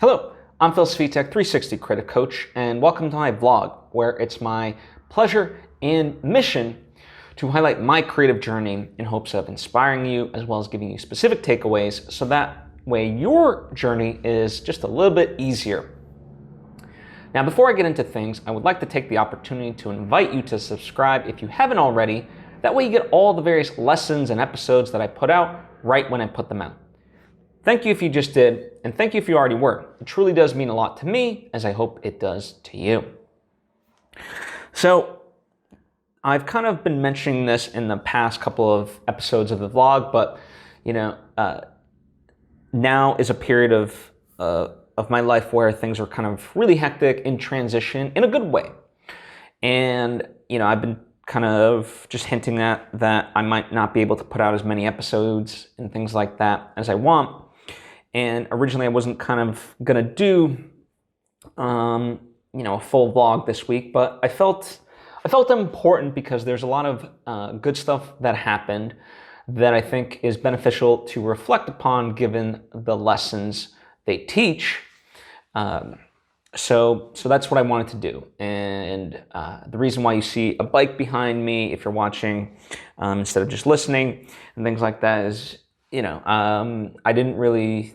Hello, I'm Phil Svitek, 360 Creative Coach, and welcome to my vlog, where it's my pleasure and mission to highlight my creative journey in hopes of inspiring you as well as giving you specific takeaways so that way your journey is just a little bit easier. Now, before I get into things, I would like to take the opportunity to invite you to subscribe if you haven't already. That way you get all the various lessons and episodes that I put out right when I put them out. Thank you if you just did, and thank you if you already were. It truly does mean a lot to me, as I hope it does to you. So, I've kind of been mentioning this in the past couple of episodes of the vlog, but now is a period of my life where things are kind of really hectic, in transition, in a good way. And I've been kind of just hinting at that I might not be able to put out as many episodes and things like that as I want. And originally I wasn't kind of gonna do a full vlog this week, but I felt important because there's a lot of good stuff that happened that I think is beneficial to reflect upon given the lessons they teach. So that's what I wanted to do. And the reason why you see a bike behind me, if you're watching, instead of just listening and things like that, is I didn't really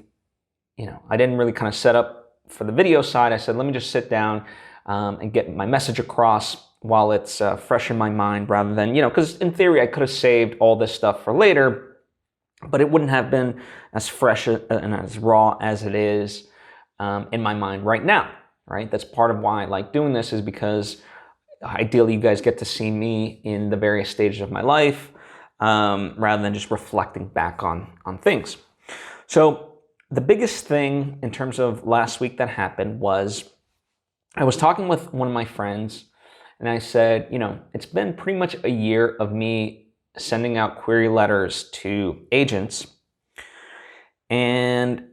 kind of set up for the video side. I said, let me just sit down and get my message across while it's fresh in my mind, rather than, because in theory I could have saved all this stuff for later, but it wouldn't have been as fresh and as raw as it is in my mind right now, right? That's part of why I like doing this, is because ideally you guys get to see me in the various stages of my life rather than just reflecting back on things. So the biggest thing in terms of last week that happened was I was talking with one of my friends, and I said, it's been pretty much a year of me sending out query letters to agents. And,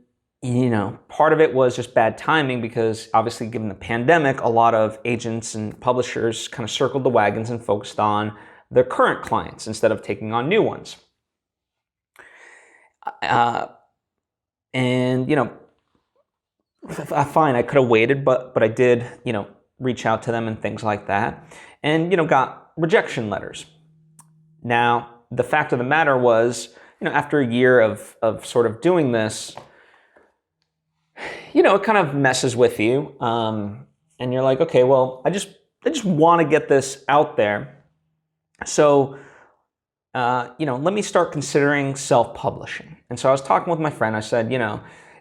part of it was just bad timing because obviously given the pandemic, a lot of agents and publishers kind of circled the wagons and focused on their current clients instead of taking on new ones. And, fine, I could have waited, but I did, reach out to them and things like that, and, got rejection letters. Now, the fact of the matter was, after a year of sort of doing this, it kind of messes with you. And you're like, okay, well, I just want to get this out there. So, let me start considering self-publishing. And so I was talking with my friend. I said,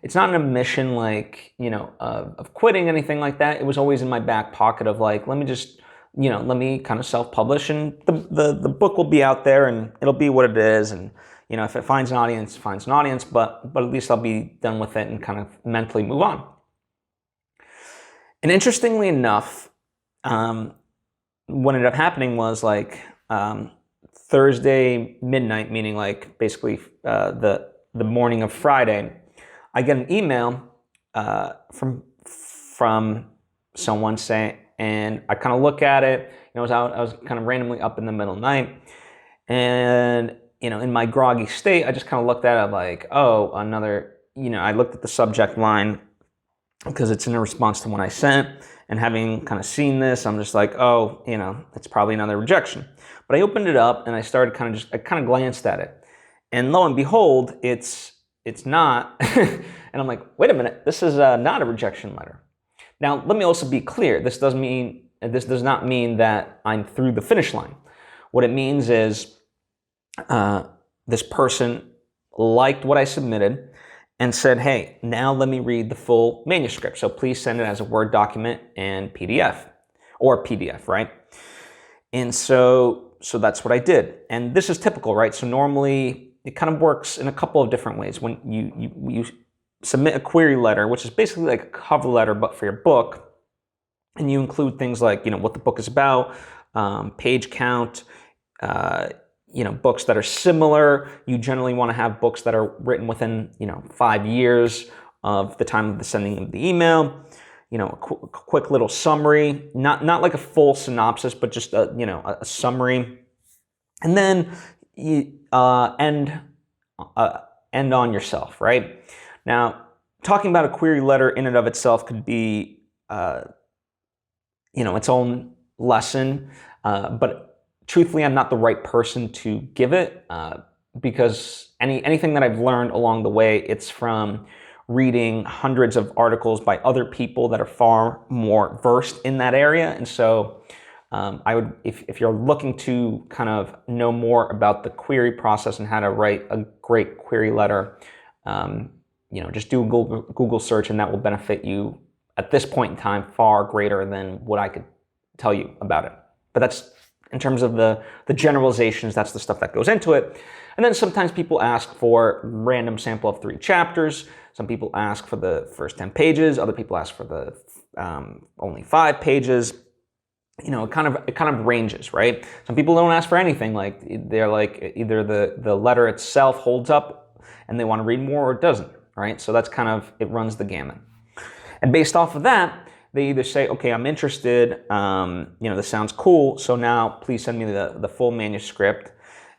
it's not an admission like, of quitting, anything like that. It was always in my back pocket of like, let me kind of self-publish, and the book will be out there and it'll be what it is. And, if it finds an audience, it finds an audience, but at least I'll be done with it and kind of mentally move on. And interestingly enough, what ended up happening was like, Thursday midnight, meaning like basically the morning of Friday, I get an email from someone saying, and I kind of look at it. I was kind of randomly up in the middle of the night, and in my groggy state, I just kind of looked at it like, oh, another. I looked at the subject line because it's in response to one I sent, and having kind of seen this, I'm just like, oh, it's probably another rejection. But I opened it up and I started I kind of glanced at it, and lo and behold, it's not. And I'm like, wait a minute, this is not a rejection letter. Now, let me also be clear. This does not mean that I'm through the finish line. What it means is this person liked what I submitted and said, hey, now let me read the full manuscript. So please send it as a Word document and PDF, right? And so that's what I did. And this is typical, right? So normally it kind of works in a couple of different ways. When you submit a query letter, which is basically like a cover letter, but for your book, and you include things like, what the book is about, page count, books that are similar. You generally want to have books that are written within, 5 years of the time of the sending of the email. A quick little summary, not like a full synopsis, but just a summary, and then you end on yourself, right? Now, talking about a query letter in and of itself could be, its own lesson, but truthfully, I'm not the right person to give it, because anything that I've learned along the way, it's from reading hundreds of articles by other people that are far more versed in that area. And so I would, if you're looking to kind of know more about the query process and how to write a great query letter, just do a Google search, and that will benefit you at this point in time far greater than what I could tell you about it. But that's, in terms of the generalizations, that's the stuff that goes into it. And then sometimes people ask for random sample of 3 chapters. Some people ask for the first 10 pages. Other people ask for the only 5 pages. It kind of ranges, right? Some people don't ask for anything. Like, they're like, either the letter itself holds up and they want to read more, or it doesn't, right? So that's kind of, it runs the gamut. And based off of that, they either say, okay, I'm interested, this sounds cool, so now please send me the full manuscript,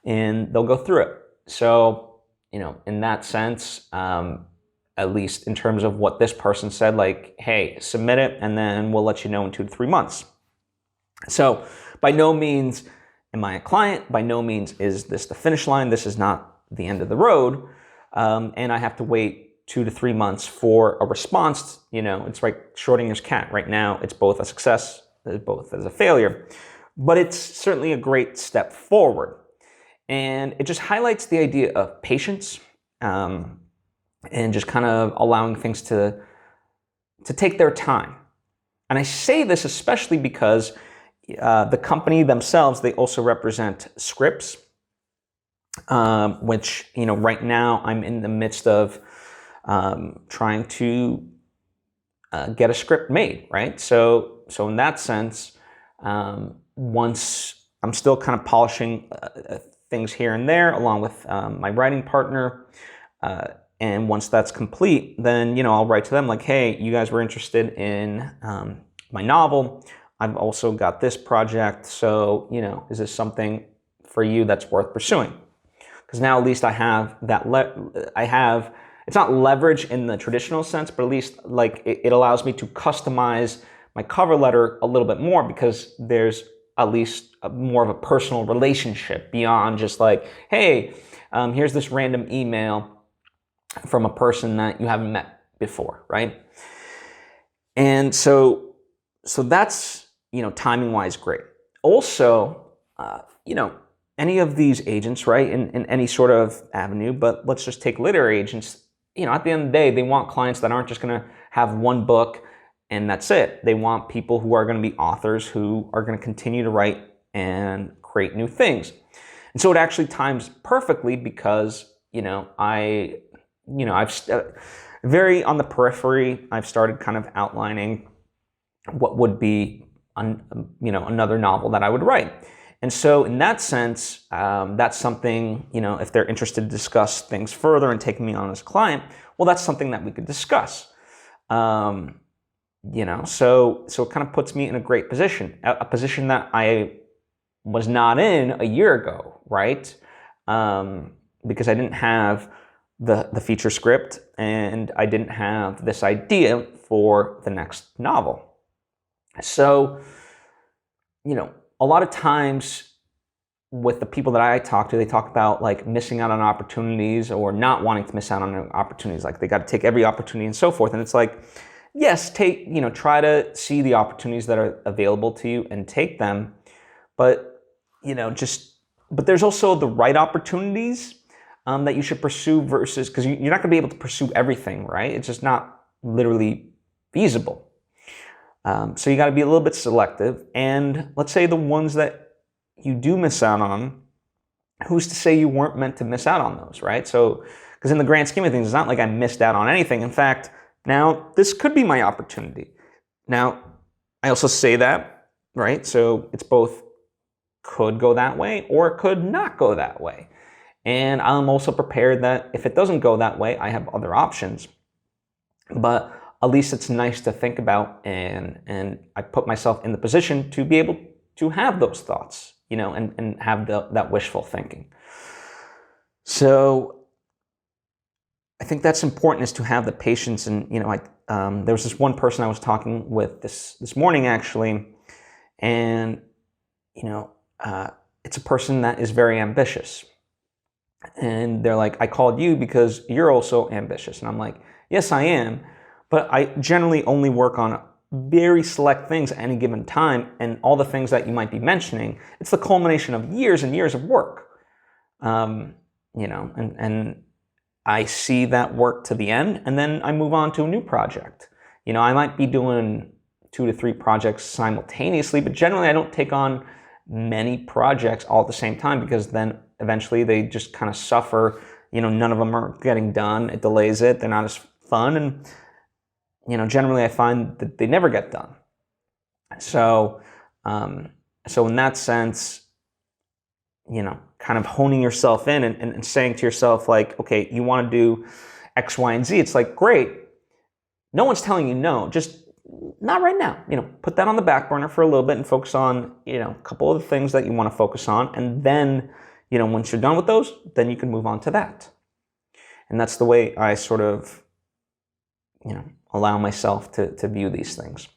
and they'll go through it. So, in that sense, at least in terms of what this person said, like, hey, submit it, and then we'll let you know in 2 to 3 months. So by no means am I a client, by no means is this the finish line, this is not the end of the road, and I have to wait 2 to 3 months for a response. It's like Schrodinger's cat. Right now, it's both a success, both as a failure, but it's certainly a great step forward. And it just highlights the idea of patience, and just kind of allowing things to take their time. And I say this especially because the company themselves, they also represent scripts, which, right now I'm in the midst of trying to get a script made, right? So in that sense, once I'm still kind of polishing things here and there, along with my writing partner, and once that's complete, then I'll write to them like, hey, you guys were interested in my novel. I've also got this project, so is this something for you that's worth pursuing? Because now at least I have that. It's not leverage in the traditional sense, but at least like it allows me to customize my cover letter a little bit more, because there's at least more of a personal relationship beyond just like, hey, here's this random email from a person that you haven't met before, right? And so that's, timing wise, great. Also, any of these agents, right, in any sort of avenue, but let's just take literary agents. At the end of the day, they want clients that aren't just going to have one book and that's it. They want people who are going to be authors who are going to continue to write and create new things. And so it actually times perfectly because, I've very on the periphery, I've started kind of outlining what would be, another novel that I would write. And so in that sense, that's something, if they're interested to discuss things further and taking me on as a client, well, that's something that we could discuss. So it kind of puts me in a great position, a position that I was not in a year ago, right? Because I didn't have the feature script, and I didn't have this idea for the next novel. So, a lot of times with the people that I talk to, they talk about like missing out on opportunities or not wanting to miss out on opportunities. Like they got to take every opportunity and so forth. And it's like, yes, try to see the opportunities that are available to you and take them. But, but there's also the right opportunities that you should pursue versus, because you're not going to be able to pursue everything, right? It's just not literally feasible. So you got to be a little bit selective, and let's say the ones that you do miss out on, who's to say you weren't meant to miss out on those, right? So, because in the grand scheme of things, it's not like I missed out on anything. In fact, now this could be my opportunity. Now, I also say that, right? So it's both could go that way or it could not go that way. And I'm also prepared that if it doesn't go that way, I have other options. But at least it's nice to think about, and I put myself in the position to be able to have those thoughts, and have that wishful thinking. So I think that's important, is to have the patience. And, there was this one person I was talking with this morning, actually, and, it's a person that is very ambitious. And they're like, I called you because you're also ambitious. And I'm like, yes, I am. But I generally only work on very select things at any given time. And all the things that you might be mentioning, it's the culmination of years and years of work. And I see that work to the end, and then I move on to a new project. I might be doing 2 to 3 projects simultaneously, but generally I don't take on many projects all at the same time, because then eventually they just kind of suffer. None of them are getting done. It delays it. They're not as fun. And, generally I find that they never get done. So in that sense, kind of honing yourself in and saying to yourself, like, okay, you want to do X, Y, and Z. It's like, great. No one's telling you no, just not right now. Put that on the back burner for a little bit and focus on, a couple of the things that you want to focus on. And then, once you're done with those, then you can move on to that. And that's the way I sort of, allow myself to view these things.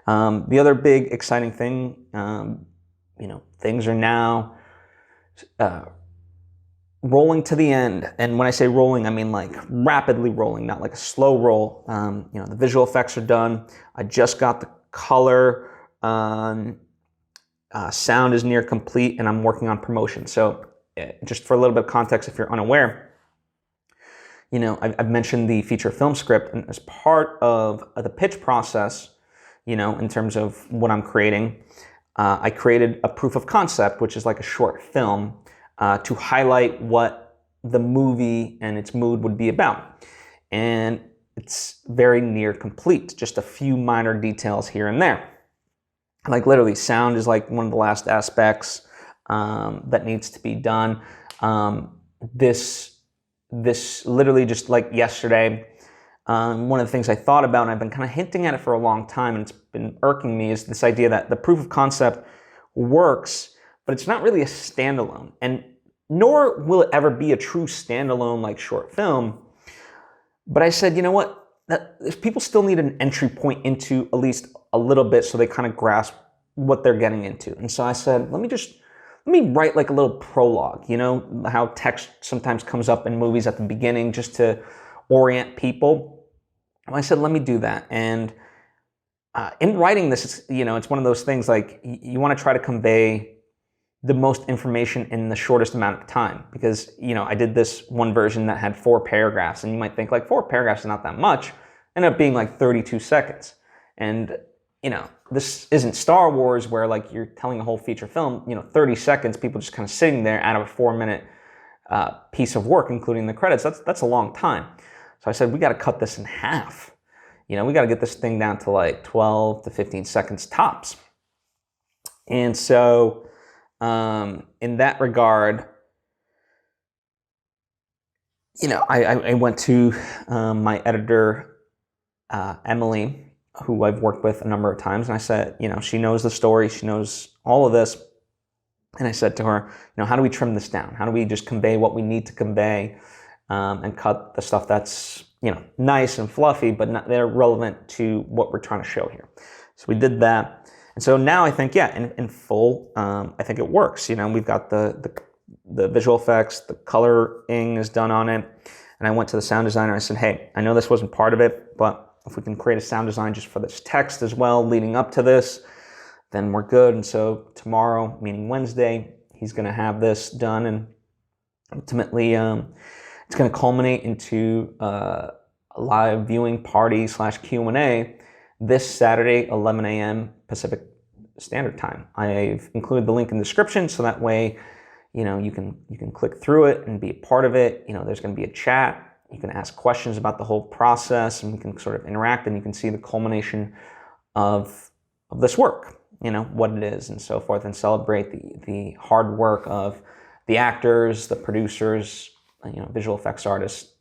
The other big exciting thing, things are now rolling to the end. And when I say rolling, I mean like rapidly rolling, not like a slow roll. The visual effects are done. I just got the color. Sound is near complete, and I'm working on promotion. So just for a little bit of context, if you're unaware, I've mentioned the feature film script, and as part of the pitch process, in terms of what I'm creating, I created a proof of concept, which is like a short film, to highlight what the movie and its mood would be about. And it's very near complete, just a few minor details here and there. Like literally, sound is like one of the last aspects that needs to be done. This literally just like yesterday, one of the things I thought about, and I've been kind of hinting at it for a long time, and it's been irking me, is this idea that the proof of concept works, but it's not really a standalone, and nor will it ever be a true standalone like short film. But I said, you know what? People still need an entry point into at least a little bit, so they kind of grasp what they're getting into. And so I said, let me write like a little prologue. How text sometimes comes up in movies at the beginning just to orient people. I said, let me do that. And in writing this, it's one of those things, like you want to try to convey the most information in the shortest amount of time, because I did this one version that had 4 paragraphs, and you might think like 4 paragraphs is not that much. Ended up being like 32 seconds. And this isn't Star Wars, where like you're telling a whole feature film, 30 seconds, people just kind of sitting there out of a 4-minute piece of work, including the credits. That's a long time. So I said, we got to cut this in half. We got to get this thing down to like 12 to 15 seconds tops. And so in that regard, I went to my editor, Emily, who I've worked with a number of times, and I said, she knows the story, she knows all of this. And I said to her, how do we trim this down? How do we just convey what we need to convey, and cut the stuff that's, nice and fluffy, but not they're relevant to what we're trying to show here. So we did that. And so now I think, in full, I think it works. We've got the visual effects, the coloring is done on it. And I went to the sound designer. I said, hey, I know this wasn't part of it, but if we can create a sound design just for this text as well, leading up to this, then we're good. And so tomorrow, meaning Wednesday, he's going to have this done. And ultimately, it's going to culminate into a live viewing party / Q&A this Saturday, 11 a.m. Pacific Standard Time. I've included the link in the description, so that way, you can click through it and be a part of it. There's going to be a chat. You can ask questions about the whole process, and we can sort of interact, and you can see the culmination of this work, what it is and so forth, and celebrate the hard work of the actors, the producers, visual effects artists,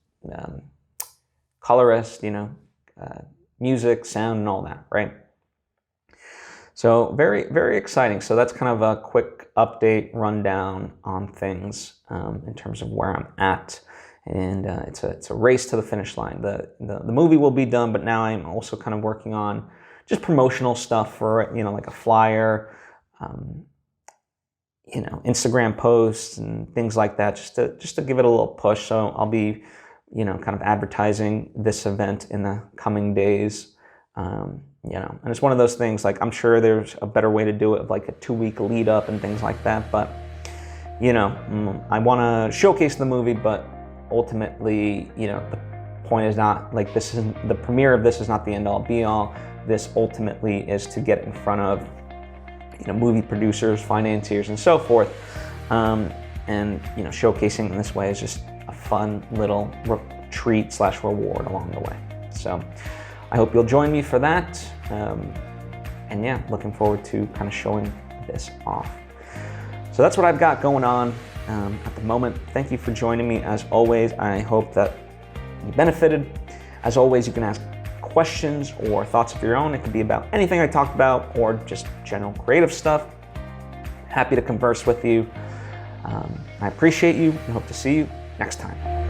colorist, music, sound, and all that, right? So very, very exciting. So that's kind of a quick update, rundown on things in terms of where I'm at and it's a race to the finish line. The movie will be done, but now I'm also kind of working on just promotional stuff for it, like a flyer, Instagram posts and things like that, just to give it a little push. So I'll be, kind of advertising this event in the coming days. And it's one of those things, like, I'm sure there's a better way to do it, like a 2-week lead up and things like that. But, I want to showcase the movie, but ultimately, the point is not, like, the premiere of this is not the end all be all. This ultimately is to get in front of, movie producers, financiers, and so forth. And, showcasing in this way is just a fun little treat / reward along the way. So I hope you'll join me for that. And yeah, looking forward to kind of showing this off. So that's what I've got going on at the moment. Thank you for joining me as always. I hope that you benefited. As always, you can ask questions or thoughts of your own. It could be about anything I talked about or just general creative stuff. Happy to converse with you. I appreciate you and hope to see you next time.